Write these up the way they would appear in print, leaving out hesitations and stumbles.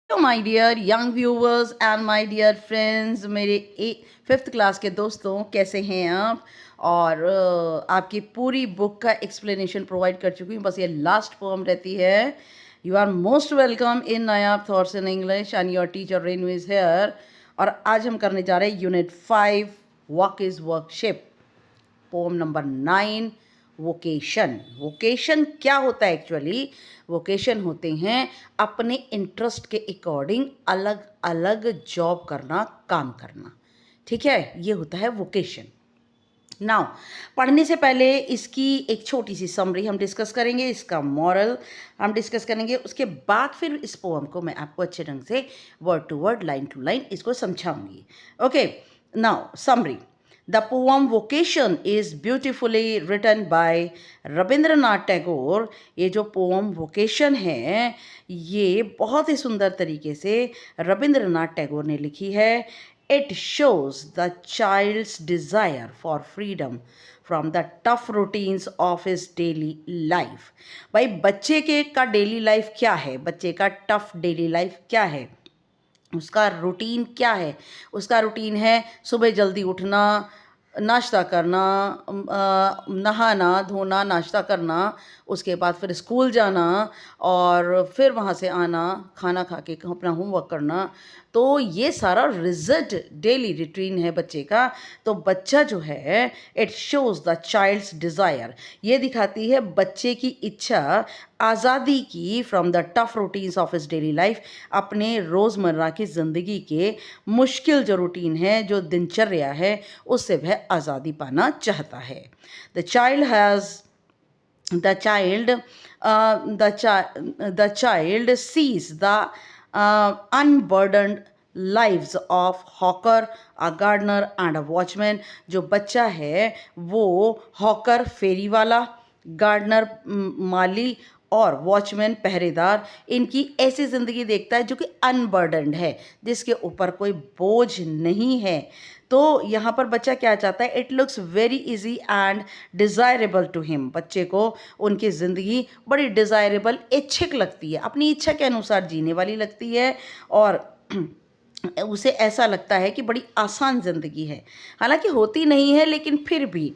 My dear young viewers and my dear friends, मेरे 5th class के दोस्तों, कैसे हैं आप? और आपकी पूरी बुक का एक्सप्लेनेशन प्रोवाइड कर चुकी हूँ, बस ये लास्ट पोएम रहती है। You are most welcome in Nayab thoughts in English and your teacher Renu is here. और आज हम करने जा रहे हैं unit 5, work is worksheet, poem number 9, vocation. Vocation क्या होता है एक्चुअली? वोकेशन होते हैं अपने इंटरेस्ट के अकॉर्डिंग अलग अलग जॉब करना, काम करना। ठीक है, ये होता है वोकेशन। नाउ, पढ़ने से पहले इसकी एक छोटी सी समरी हम डिस्कस करेंगे, इसका मॉरल हम डिस्कस करेंगे। उसके बाद फिर इस पोएम को मैं आपको अच्छे ढंग से word to word, line to line इसको समझाऊंगी। Okay, now summary. The poem Vocation is beautifully written by Rabindranath Tagore. ये जो पोम वोकेशन है, ये बहुत ही सुंदर तरीके से रविंद्रनाथ टैगोर ने लिखी है। It shows the child's desire for freedom from the tough routines of his daily life। भाई, बच्चे के का डेली लाइफ क्या है? बच्चे का टफ डेली लाइफ क्या है? उसका रूटीन क्या है? उसका रूटीन है सुबह जल्दी उठना, नाश्ता करना, नहाना धोना, नाश्ता करना, उसके बाद फिर स्कूल जाना और फिर वहाँ से आना, खाना खा के अपना होमवर्क करना। तो ये सारा रिजिड डेली रूटीन है बच्चे का। तो बच्चा जो है, it shows the child's desire, ये दिखाती है बच्चे की इच्छा आज़ादी की from the tough routines of his daily life, अपने रोज़मर्रा की ज़िंदगी के मुश्किल जो रूटीन है, जो दिनचर्या है, उससे वह आज़ादी पाना चाहता है। The child has the child the child sees the unburdened lives of hawker, a gardener and a watchman। जो बच्चा है वो हॉकर फेरी वाला, गार्डनर माली और वॉचमैन पहरेदार, इनकी ऐसी ज़िंदगी देखता है जो कि अनबर्डनड है, जिसके ऊपर कोई बोझ नहीं है। तो यहाँ पर बच्चा क्या चाहता है? It looks very easy and desirable to him. बच्चे को उनकी ज़िंदगी बड़ी डिज़ायरेबल, इच्छिक लगती है, अपनी इच्छा के अनुसार जीने वाली लगती है और उसे ऐसा लगता है कि बड़ी आसान ज़िंदगी है। हालांकि होती नहीं है, लेकिन फिर भी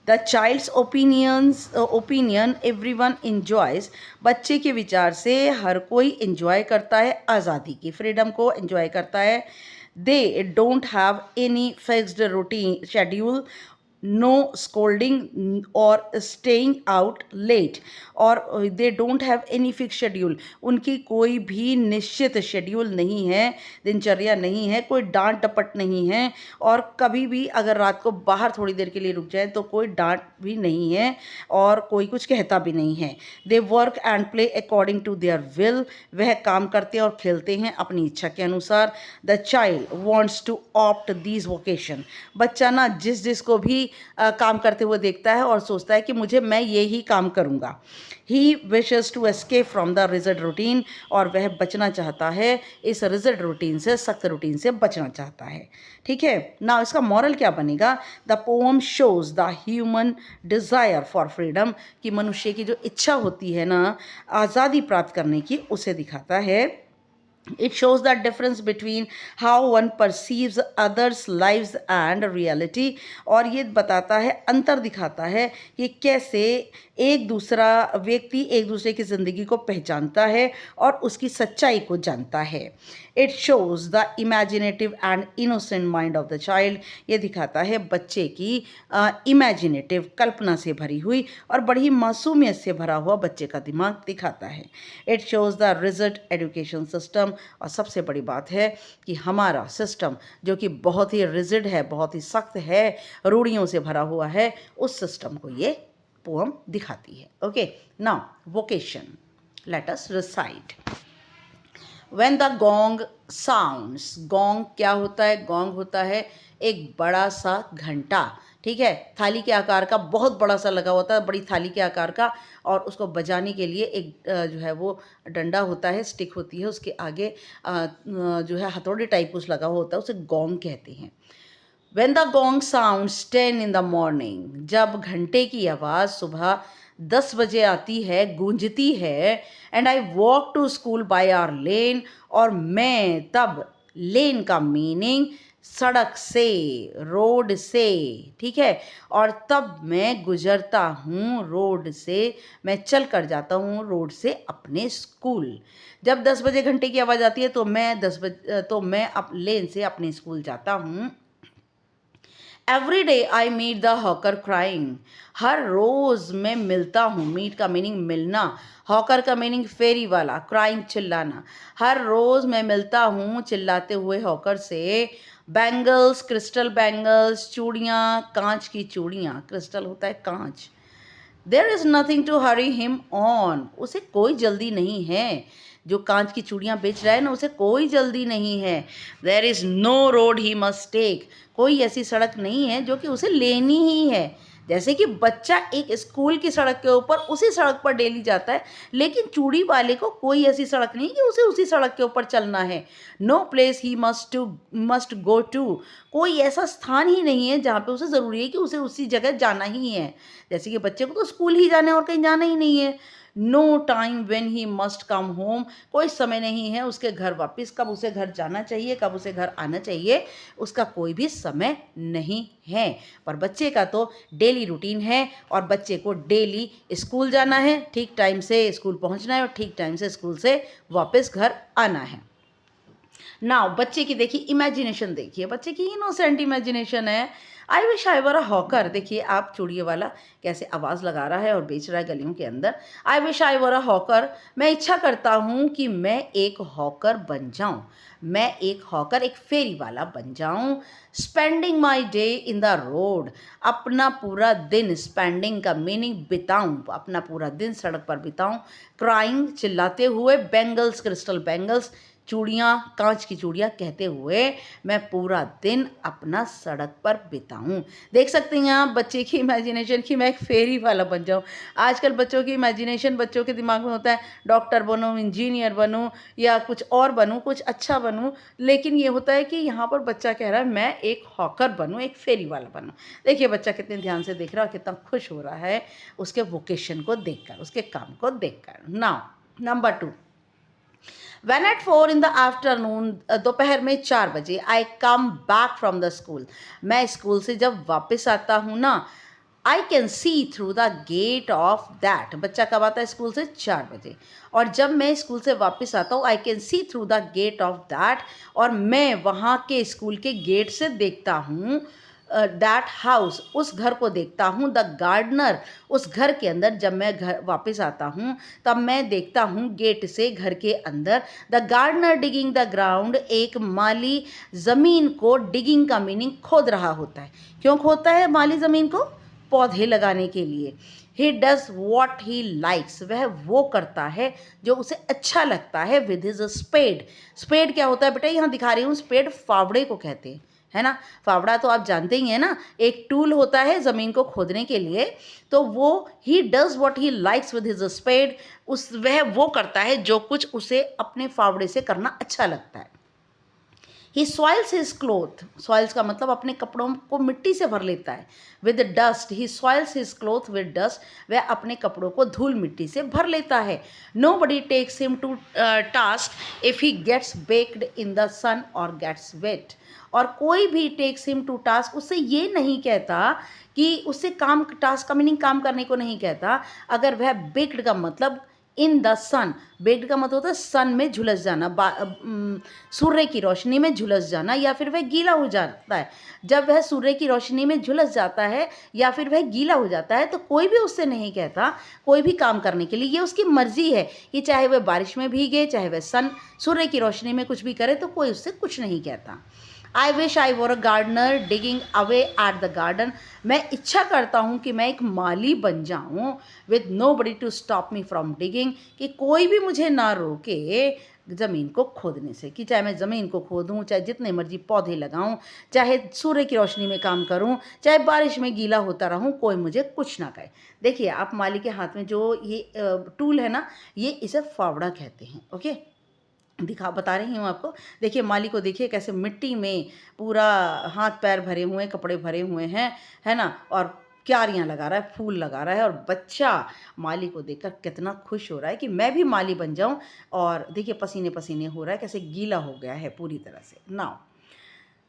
द चाइल्ड्स ओपिनियन एवरीवन इंजॉयज़। बच्चे के विचार से हर कोई इंजॉय करता है, आज़ादी की, फ्रीडम को इंजॉय करता है। They don't have any fixed routine schedule, no scolding or staying out late, और they don't have any fixed schedule, उनकी कोई भी निश्चित शेड्यूल नहीं है, दिनचर्या नहीं है, कोई डांट डपट नहीं है, और कभी भी अगर रात को बाहर थोड़ी देर के लिए रुक जाए तो कोई डांट भी नहीं है और कोई कुछ कहता भी नहीं है। They work and play according to their will, वह काम करते और खेलते हैं अपनी इच्छा के अनुसार। The child wants to opt these vocation. बच्चा ना जिसको भी काम करते हुए देखता है और सोचता है कि मैं ये ही काम करूँगा। He wishes to escape from the rigid routine, और वह बचना चाहता है इस रिजिड रूटीन से, सख्त रूटीन से बचना चाहता है। ठीक है ना, इसका मॉरल क्या बनेगा? The poem shows the human desire for freedom, कि मनुष्य की जो इच्छा होती है ना आज़ादी प्राप्त करने की, उसे दिखाता है। It shows the difference between how one perceives others' lives and reality, और ये बताता है, अंतर दिखाता है कि कैसे एक दूसरा व्यक्ति एक दूसरे की ज़िंदगी को पहचानता है और उसकी सच्चाई को जानता है। It shows the imaginative and innocent mind of the child, ये दिखाता है बच्चे की इमेजिनेटिव, कल्पना से भरी हुई और बड़ी मासूमियत से भरा हुआ बच्चे का दिमाग दिखाता है। It shows the rigid education system, और सबसे बड़ी बात है कि हमारा सिस्टम जो कि बहुत ही रिजिड है, बहुत ही सख्त है, रूढ़ियों से भरा हुआ है, उस सिस्टम को ये पोएम दिखाती है। Okay, now vocation, let us recite. When the gong sounds, gong क्या होता है? gong होता है एक बड़ा सा घंटा, ठीक है, थाली के आकार का, बहुत बड़ा सा लगा होता है, बड़ी थाली के आकार का, और उसको बजाने के लिए एक जो है वो डंडा होता है, स्टिक होती है, उसके आगे जो है हथौड़ी टाइप कुछ लगा होता है, उसे गोंग कहते हैं। When the gong sounds 10 in the morning, जब घंटे की आवाज़ सुबह 10 बजे आती है, गूंजती है, and I walk to school by our lane, और मैं तब, लेन का मीनिंग सड़क से, रोड से, ठीक है, और तब मैं गुजरता हूँ रोड से, मैं चल कर जाता हूँ रोड से अपने स्कूल। जब 10 बजे घंटे की आवाज़ आती है तो मैं लेन से अपने स्कूल जाता हूँ। Every day I meet the hawker crying, हर रोज़ मैं मिलता हूँ, मीट का मीनिंग मिलना, हॉकर का मीनिंग फेरी वाला, क्राइंग चिल्लाना, हर रोज़ मैं मिलता हूँ चिल्लाते हुए हॉकर से। बैंगल्स, क्रिस्टल बैंगल्स, चूड़ियाँ, कांच की चूड़ियाँ, क्रिस्टल होता है कांच। There is nothing to hurry him on, उसे कोई जल्दी नहीं है, जो कांच की चूड़ियाँ बेच रहा है ना, उसे कोई जल्दी नहीं है। There is no road he must take, कोई ऐसी सड़क नहीं है जो कि उसे लेनी ही है। जैसे कि बच्चा एक स्कूल की सड़क के ऊपर उसी सड़क पर डेली जाता है, लेकिन चूड़ी वाले को कोई ऐसी सड़क नहीं कि उसे उसी सड़क के ऊपर चलना है। No place he must go to, कोई ऐसा स्थान ही नहीं है जहाँ पे उसे ज़रूरी है कि उसे उसी जगह जाना ही है। जैसे कि बच्चे को तो स्कूल ही जाना है और कहीं जाना ही नहीं है। No time when he must come home, कोई समय नहीं है उसके घर वापस, कब उसे घर जाना चाहिए, कब उसे घर आना चाहिए, उसका कोई भी समय नहीं है। पर बच्चे का तो डेली रूटीन है, और बच्चे को डेली स्कूल जाना है, ठीक टाइम से स्कूल पहुंचना है, और ठीक टाइम से स्कूल से वापस घर आना है। नाउ बच्चे की देखिए इमेजिनेशन, देखिए बच्चे की इनोसेंट इमेजिनेशन है। आई विश आई वर अ हॉकर, देखिए आप चूड़ियों वाला कैसे आवाज़ लगा रहा है और बेच रहा है गलियों के अंदर। आई विश आई वर अ हॉकर, मैं इच्छा करता हूँ कि मैं एक हॉकर बन जाऊँ, मैं एक हॉकर, एक फेरी वाला बन जाऊँ। Spending my day in the road, अपना पूरा दिन, स्पेंडिंग का मीनिंग बिताऊँ, अपना पूरा दिन सड़क पर बिताऊँ। क्राइंग, चिल्लाते हुए, बैंगल्स, क्रिस्टल बैंगल्स, चूड़ियाँ, कांच की चूड़ियाँ कहते हुए मैं पूरा दिन अपना सड़क पर बिताऊं। देख सकते हैं आप बच्चे की इमेजिनेशन कि मैं एक फेरी वाला बन जाऊं। आजकल बच्चों की इमेजिनेशन, बच्चों के दिमाग में होता है डॉक्टर बनूं, इंजीनियर बनूं, या कुछ और बनूं, कुछ अच्छा बनूं, लेकिन ये होता है कि यहाँ पर बच्चा कह रहा है मैं एक हॉकर बनूं, एक फेरी वाला बनूं। देखिए बच्चा कितने ध्यान से देख रहा है, कितना खुश हो रहा है उसके वोकेशन को देखकर, उसके काम को देखकर। Now number 2, When at 4 in the afternoon, दोपहर में 4 बजे, I come back from the school, मैं स्कूल से जब वापस आता हूँ ना, I can see through the gate of that, बच्चा कब आता है स्कूल से? 4 बजे। और जब मैं स्कूल से वापस आता हूँ, I can see through the gate of that, और मैं वहाँ के स्कूल के गेट से देखता हूँ, दैट हाउस, उस घर को देखता हूँ, द गार्डनर, उस घर के अंदर। जब मैं घर वापस आता हूँ तब मैं देखता हूँ गेट से घर के अंदर, the gardener digging the ground, एक माली ज़मीन को, डिगिंग का मीनिंग खोद रहा होता है। क्यों खोदता है माली ज़मीन को? पौधे लगाने के लिए। He does what he likes, वह वो करता है जो उसे अच्छा लगता है, विद हिज स्पेड। स्पेड क्या होता है बेटा? यहाँ दिखा रही हूँ, स्पेड फावड़े को कहते हैं, है ना। फावड़ा तो आप जानते ही हैं ना, एक टूल होता है ज़मीन को खोदने के लिए। तो वो he does what he likes with his spade, वह वो करता है जो कुछ उसे अपने फावड़े से करना अच्छा लगता है। ही सॉइल्स हिज क्लोथ, सॉइल्स का मतलब अपने कपड़ों को मिट्टी से भर लेता है, with dust. He soils his cloth with dust, वह अपने कपड़ों को धूल मिट्टी से भर लेता है। Nobody takes him to task if he gets baked in the sun और गेट्स वेट, और कोई भी टेक्स हिम टू टास्क, उससे ये नहीं कहता कि उससे काम, टास्क का मीनिंग काम करने को नहीं कहता, अगर वह बेक्ड का मतलब इन द सन, बेक्ड का मतलब होता है सन में झुलस जाना, सूर्य की रोशनी में झुलस जाना, या फिर वह गीला हो जाता है। जब वह सूर्य की रोशनी में झुलस जाता है या फिर वह गीला हो जाता है, तो कोई भी उससे नहीं कहता कोई भी काम करने के लिए, ये उसकी मर्जी है कि चाहे वह बारिश में भीगे, चाहे वह सूर्य की रोशनी में कुछ भी करे, तो कोई उससे कुछ नहीं कहता। I wish I were a gardener digging away at the garden, मैं इच्छा करता हूँ कि मैं एक माली बन जाऊँ, with nobody to stop me from digging, कि कोई भी मुझे ना रोके ज़मीन को खोदने से, कि चाहे मैं ज़मीन को खोदूँ, चाहे जितने मर्जी पौधे लगाऊँ, चाहे सूर्य की रोशनी में काम करूँ, चाहे बारिश में गीला होता रहूँ, कोई मुझे कुछ ना कहे। देखिए आप माली के हाथ में जो ये टूल है ना, ये इसे फावड़ा कहते हैं। ओके, बता रही हूँ आपको। देखिए माली को देखिए कैसे मिट्टी में पूरा हाथ पैर भरे हुए हैं, कपड़े भरे हुए हैं, है ना, और क्यारियाँ लगा रहा है, फूल लगा रहा है, और बच्चा माली को देखकर कितना खुश हो रहा है कि मैं भी माली बन जाऊं। और देखिए पसीने पसीने हो रहा है, कैसे गीला हो गया है पूरी तरह से। Now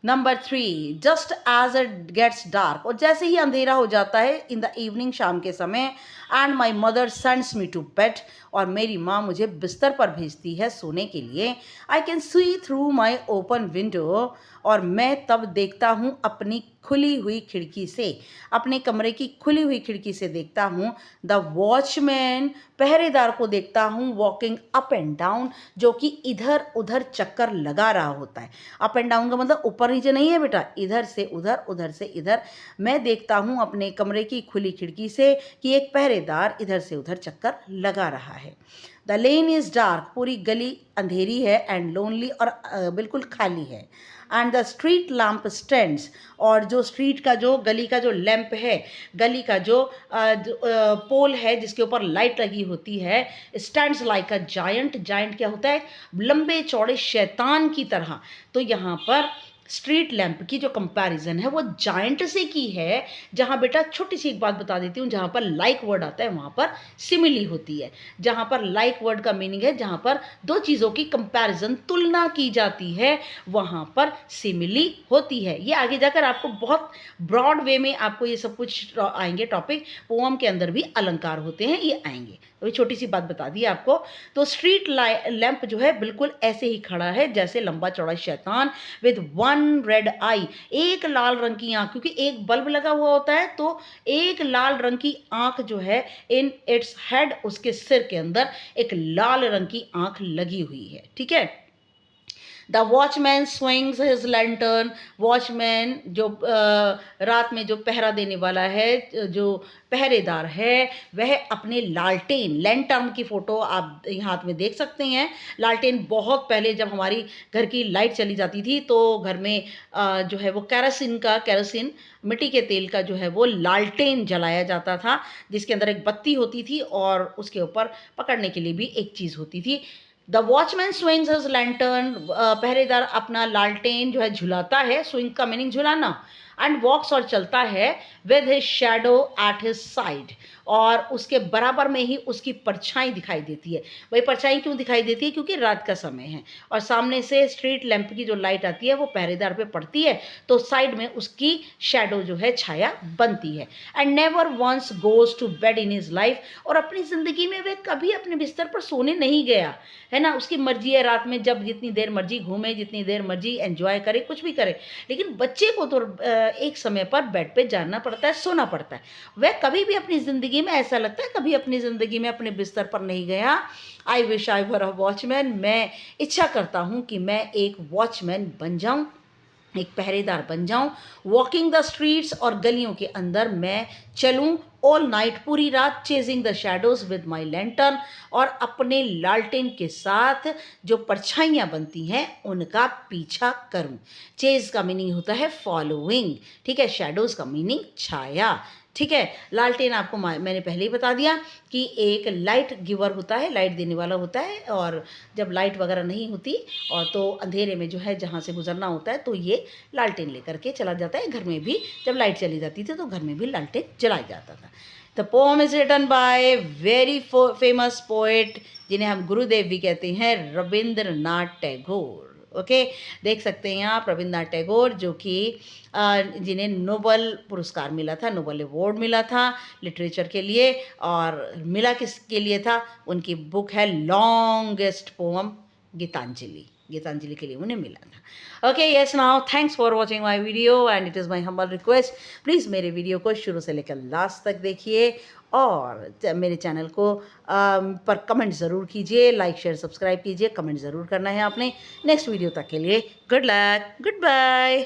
number 3, just as it gets dark, और जैसे ही अंधेरा हो जाता है इन द इवनिंग, शाम के समय, and my mother sends me to bed, और मेरी माँ मुझे बिस्तर पर भेजती है सोने के लिए। आई can see through my open window, और मैं तब देखता हूँ अपनी खुली हुई खिड़की से, अपने कमरे की खुली हुई खिड़की से देखता हूँ द वॉचमैन, पहरेदार को देखता हूँ, वॉकिंग अप एंड डाउन, जो कि इधर उधर चक्कर लगा रहा होता है। अप एंड डाउन का मतलब ऊपर नीचे नहीं है बेटा, इधर से उधर, उधर से इधर। मैं देखता हूँ अपने कमरे की खुली खिड़की से कि एक पहरेदार इधर से उधर चक्कर लगा रहा है। द लेन इज़ डार्क, पूरी गली अंधेरी है, एंड लोनली, और बिल्कुल खाली है। And the street lamp stands, और जो स्ट्रीट का जो गली का जो लैंप है, गली का जो पोल है जिसके ऊपर लाइट लगी होती है, stands like a giant. Giant क्या होता है? लंबे चौड़े शैतान की तरह। तो यहाँ पर स्ट्रीट लैंप की जो कंपैरिजन है वो जायंट से की है। जहाँ बेटा छोटी सी एक बात बता देती हूँ, जहाँ पर लाइक वर्ड आता है वहाँ पर सिमिली होती है। जहाँ पर लाइक वर्ड का मीनिंग है जहाँ पर दो चीज़ों की कंपैरिजन, तुलना की जाती है, वहाँ पर सिमिली होती है। ये आगे जाकर आपको बहुत ब्रॉड वे में आपको ये सब कुछ आएंगे टॉपिक। पोअम के अंदर भी अलंकार होते हैं, ये आएंगे। अभी छोटी सी बात बता दी आपको। तो स्ट्रीट लैंप जो है बिल्कुल ऐसे ही खड़ा है जैसे लंबा चौड़ा शैतान, विद वन रेड आई, एक लाल रंग की आंख, क्योंकि एक बल्ब लगा हुआ होता है तो एक लाल रंग की आंख जो है इन इट्स हेड, उसके सिर के अंदर एक लाल रंग की आंख लगी हुई है। ठीक है। The watchman swings his lantern, watchman जो रात में जो पहरा देने वाला है, जो पहरेदार है, वह अपने लालटेन, लैंटर्न की फ़ोटो आप हाथ में देख सकते हैं। लालटेन बहुत पहले जब हमारी घर की लाइट चली जाती थी तो घर में जो है वो केरोसिन मिट्टी के तेल का जो है वो लालटेन जलाया जाता था, जिसके अंदर एक बत्ती होती थी और उसके ऊपर पकड़ने के लिए भी एक चीज़ होती थी। The watchman swings his lantern, पहरेदार अपना लालटेन जो है झुलाता है, स्विंग का मीनिंग झुलाना, एंड वॉक्स और चलता है, with his shadow at his side, और उसके बराबर में ही उसकी परछाई दिखाई देती है। वही परछाई क्यों दिखाई देती है? क्योंकि रात का समय है और सामने से स्ट्रीट लैंप की जो लाइट आती है वो पहरेदार पे पड़ती है, तो साइड में उसकी शैडो जो है, छाया बनती है। And never once goes to bed in his life, और अपनी ज़िंदगी में वह कभी अपने बिस्तर पर सोने नहीं गया है ना। उसकी मर्जी है रात में जब जितनी देर मर्जी घूमे, जितनी देर मर्जी एंजॉय करे, कुछ भी करे, लेकिन बच्चे को तो एक समय पर बेड पे जाना पड़ता है, सोना पड़ता है। वह कभी भी अपनी ज़िंदगी में, ऐसा लगता है कभी अपनी ज़िंदगी में अपने बिस्तर पर नहीं गया। आई wish I were a watchman, मैं इच्छा करता हूँ कि मैं एक वॉचमैन बन जाऊँ, एक पहरेदार बन जाऊं। वॉकिंग द स्ट्रीट्स, और गलियों के अंदर मैं चलूं ऑल नाइट, पूरी रात, chasing the shadows with my lantern, और अपने लालटेन के साथ जो परछाइयाँ बनती हैं उनका पीछा करूं। चेज का मीनिंग होता है फॉलोइंग, ठीक है। शैडोज का मीनिंग छाया, ठीक है। लालटेन आपको मैंने पहले ही बता दिया कि एक लाइट गिवर होता है, लाइट देने वाला होता है, और जब लाइट वगैरह नहीं होती और तो अंधेरे में जो है जहाँ से गुजरना होता है तो ये लालटेन लेकर के चला जाता है। घर में भी जब लाइट चली जाती थी तो घर में भी लालटेन जलाया जाता था। The poem is written by very famous poet, जिन्हें हम गुरुदेव भी कहते हैं, रविंद्रनाथ टैगोर। ओके, देख सकते हैं आप रविंद्रनाथ टैगोर, जो कि जिन्हें नोबल पुरस्कार मिला था, नोबल अवार्ड मिला था लिटरेचर के लिए, और मिला किसके लिए था? उनकी बुक है लॉन्गेस्ट पोम गीतांजलि, गीतांजलि के लिए उन्हें मिला था। Okay, yes, now thanks for watching my video, and it is my humble request, please मेरे वीडियो को शुरू से लेकर लास्ट तक देखिए, और मेरे चैनल को पर कमेंट ज़रूर कीजिए, लाइक शेयर सब्सक्राइब कीजिए, कमेंट ज़रूर करना है आपने। नेक्स्ट वीडियो तक के लिए गुड लक, गुड बाय।